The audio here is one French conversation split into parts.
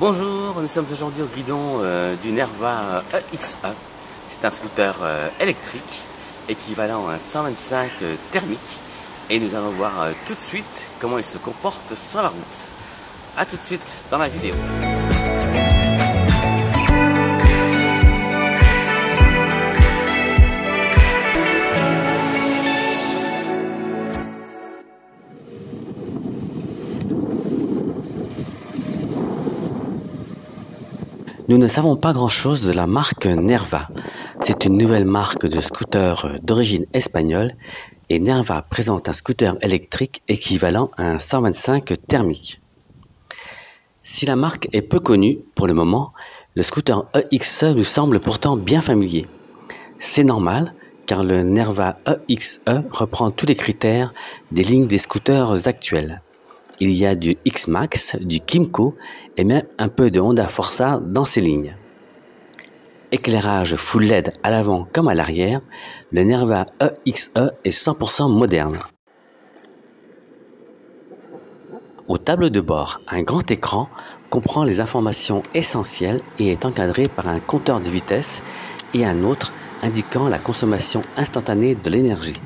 Bonjour, nous sommes aujourd'hui au guidon du Nerva EXE. C'est un scooter électrique équivalent à 125 thermique et nous allons voir tout de suite comment il se comporte sur la route. A tout de suite dans la vidéo. Nous ne savons pas grand-chose de la marque Nerva. C'est une nouvelle marque de scooter d'origine espagnole et Nerva présente un scooter électrique équivalent à un 125 thermique. Si la marque est peu connue pour le moment, le scooter EXE nous semble pourtant bien familier. C'est normal car le Nerva EXE reprend tous les critères des lignes des scooters actuels. Il y a du X-Max, du Kymco et même un peu de Honda Forza dans ces lignes. Éclairage full LED à l'avant comme à l'arrière, le Nerva EXE est 100% moderne. Au tableau de bord, un grand écran comprend les informations essentielles et est encadré par un compteur de vitesse et un autre indiquant la consommation instantanée de l'énergie.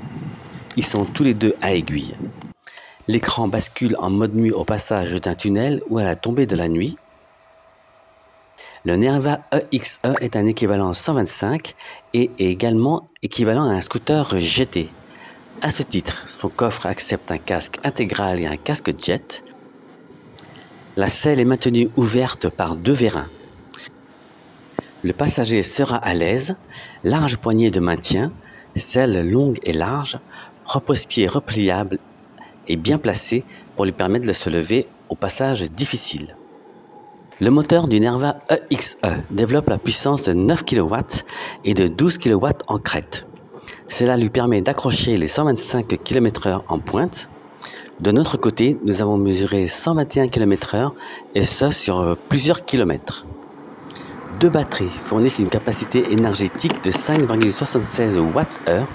Ils sont tous les deux à aiguille. L'écran bascule en mode nuit au passage d'un tunnel ou à la tombée de la nuit. Le Nerva EXE est un équivalent 125 et est également équivalent à un scooter GT. À ce titre, son coffre accepte un casque intégral et un casque jet. La selle est maintenue ouverte par deux vérins. Le passager sera à l'aise, large poignée de maintien, selle longue et large, repose-pied repliable et bien placé pour lui permettre de se lever au passage difficile. Le moteur du Nerva EXE développe la puissance de 9 kW et de 12 kW en crête. Cela lui permet d'accrocher les 125 km/h en pointe. De notre côté, nous avons mesuré 121 km/h et ce sur plusieurs kilomètres. Deux batteries fournissent une capacité énergétique de 5,76 Wh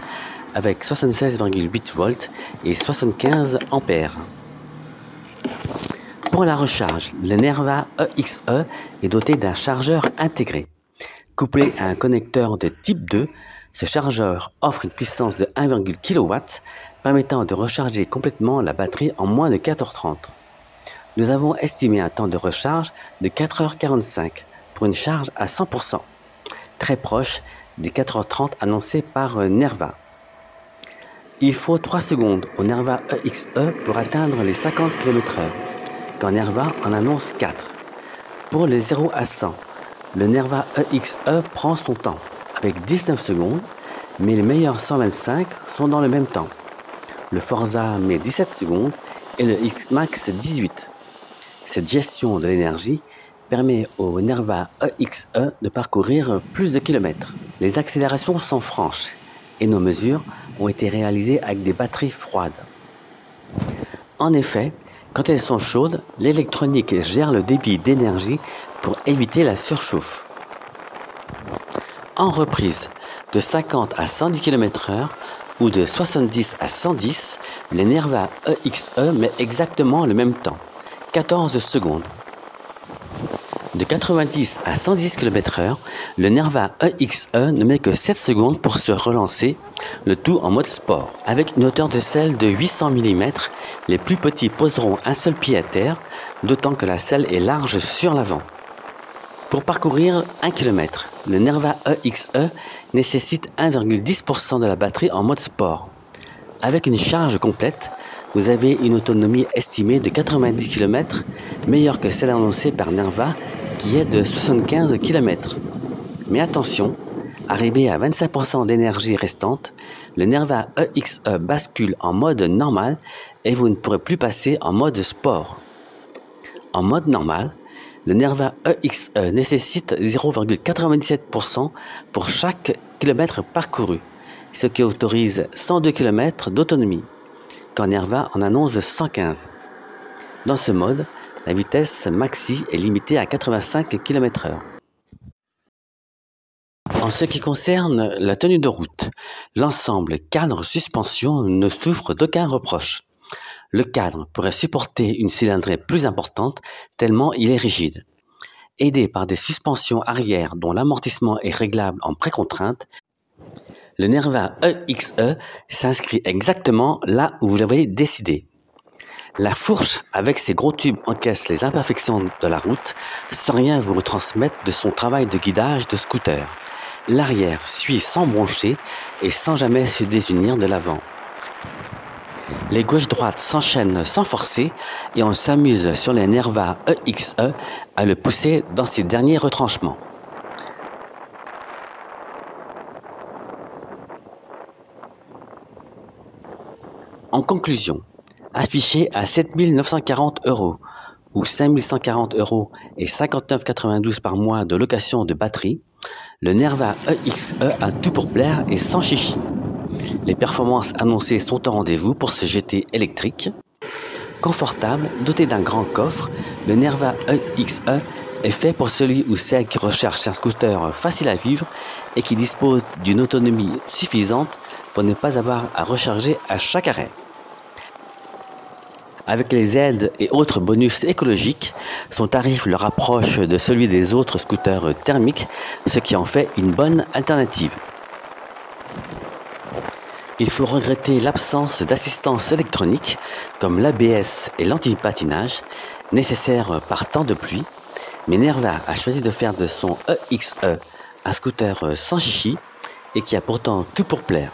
avec 76,8 volts et 75 ampères. Pour la recharge, le Nerva EXE est doté d'un chargeur intégré. Couplé à un connecteur de type 2, ce chargeur offre une puissance de 1,1 kW permettant de recharger complètement la batterie en moins de 4h30. Nous avons estimé un temps de recharge de 4h45 pour une charge à 100%, très proche des 4h30 annoncés par Nerva. Il faut 3 secondes au Nerva EXE pour atteindre les 50 km/h, quand Nerva en annonce 4. Pour les 0 à 100, le Nerva EXE prend son temps, avec 19 secondes, mais les meilleurs 125 sont dans le même temps. Le Forza met 17 secondes et le X-Max 18. Cette gestion de l'énergie permet au Nerva EXE de parcourir plus de kilomètres. Les accélérations sont franches et nos mesures ont été réalisées avec des batteries froides. En effet, quand elles sont chaudes, l'électronique gère le débit d'énergie pour éviter la surchauffe. En reprise, de 50 à 110 km/h ou de 70 à 110, le Nerva EXE met exactement le même temps, 14 secondes. De 90 à 110 km/h, le Nerva EXE ne met que 7 secondes pour se relancer, le tout en mode sport. Avec une hauteur de selle de 800 mm, les plus petits poseront un seul pied à terre, d'autant que la selle est large sur l'avant. Pour parcourir 1 km, le Nerva EXE nécessite 1,10% de la batterie en mode sport. Avec une charge complète, vous avez une autonomie estimée de 90 km, meilleure que celle annoncée par Nerva, qui est de 75 km. Mais attention, arrivé à 25% d'énergie restante, le Nerva EXE bascule en mode normal et vous ne pourrez plus passer en mode sport. En mode normal, le Nerva EXE nécessite 0,97% pour chaque kilomètre parcouru, ce qui autorise 102 km d'autonomie, quand Nerva en annonce 115. Dans ce mode, la vitesse maxi est limitée à 85 km/h. En ce qui concerne la tenue de route, l'ensemble cadre-suspension ne souffre d'aucun reproche. Le cadre pourrait supporter une cylindrée plus importante tellement il est rigide. Aidé par des suspensions arrière dont l'amortissement est réglable en précontrainte, le Nerva EXE s'inscrit exactement là où vous l'avez décidé. La fourche avec ses gros tubes encaisse les imperfections de la route sans rien vous retransmettre de son travail de guidage de scooter. L'arrière suit sans broncher et sans jamais se désunir de l'avant. Les gauches-droites s'enchaînent sans forcer et on s'amuse sur les Nerva EXE à le pousser dans ses derniers retranchements. En conclusion, affiché à 7 940 € ou 5 140 € et 59,92 par mois de location de batterie, le Nerva EXE a tout pour plaire et sans chichi. Les performances annoncées sont au rendez-vous pour ce GT électrique. Confortable, doté d'un grand coffre, le Nerva EXE est fait pour celui ou celle qui recherche un scooter facile à vivre et qui dispose d'une autonomie suffisante pour ne pas avoir à recharger à chaque arrêt. Avec les aides et autres bonus écologiques, son tarif le rapproche de celui des autres scooters thermiques, ce qui en fait une bonne alternative. Il faut regretter l'absence d'assistance électronique comme l'ABS et l'anti-patinage, nécessaires par temps de pluie, mais Nerva a choisi de faire de son EXE un scooter sans chichi et qui a pourtant tout pour plaire.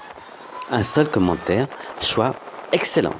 Un seul commentaire, choix excellent.